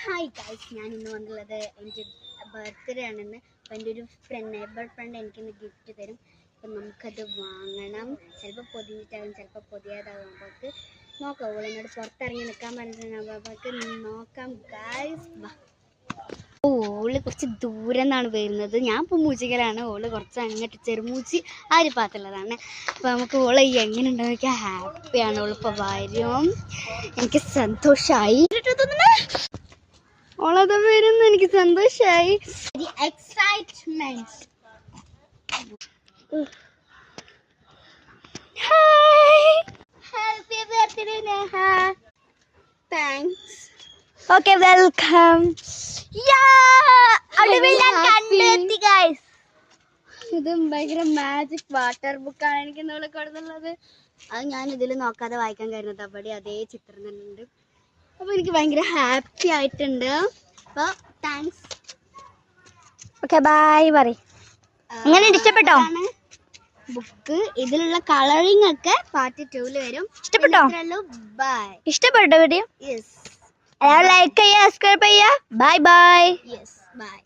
Hi guys, ഞാൻ ഇന്ന് വന്നുള്ളത് എൻ്റെ ബർത്ത്ഡേ ആണെന്ന്. അപ്പോൾ എൻ്റെ ഒരു നെയ്ബർ ഫ്രണ്ട് എനിക്കിന്ന് ഗിഫ്റ്റ് തരും. അപ്പം നമുക്കത് വാങ്ങണം. ചിലപ്പോൾ പൊതിഞ്ഞിട്ടാകും, ചിലപ്പോൾ പൊതിയാതാകും. നമുക്ക് നോക്കാം. ഓളെന്നോട് പുറത്തിറങ്ങി നിൽക്കാൻ പറഞ്ഞിട്ടുണ്ട്. നമുക്ക് നോക്കാം ഗൈസ്. ഓള് കുറച്ച് ദൂരെ നിന്നാണ് വരുന്നത്. ഞാൻ ഇപ്പോൾ മൂച്ചിക്കലാണ്, ഓള് കുറച്ച് അങ്ങോട്ട് ചെറുമൂച്ചി ആ ഒരു ഭാഗത്തുള്ളതാണ്. അപ്പോൾ നമുക്ക് ഓളെ എങ്ങനെ ഉണ്ടാവും, എനിക്ക് ഹാപ്പിയാണ്. ഓളിപ്പോൾ വരും, എനിക്ക് സന്തോഷമായി. ഓളത് വരുന്നു, എനിക്ക് സന്തോഷമായി. Excitement. Happy birthday Neha. Thanks. Okay, welcome. ഇതും ഭയങ്കര മാജിക് വാട്ടർ ബുക്കാണ് എനിക്ക് ഇന്നലെ കൊടുത്തുള്ളത്. അത് ഞാൻ ഇതിൽ നോക്കാതെ വായിക്കാൻ കഴിഞ്ഞത്. അവിടെ അതേ ചിത്രം തന്നെ ഉണ്ട്. അപ്പോൾ എനിക്ക് ഭയങ്കര ഹാപ്പി ആയിട്ടുണ്ട്. അപ്പോൾ താങ്ക്സ്. ഓക്കെ, ബൈ പറയ്. എങ്ങനെ ഇഷ്ടപ്പെട്ടോ ബുക്ക്? ഇതിലുള്ള കളറിംഗ് ഒക്കെ പാർട്ട് 2 വരും. ഇഷ്ടപ്പെട്ടോ? ബൈ. ഇഷ്ടപ്പെട്ടോ വീഡിയോ? യെസ്. ലൈക്ക് ചെയ്യുക, സബ്സ്ക്രൈബ് ചെയ്യുക. Bye bye. Yes, by.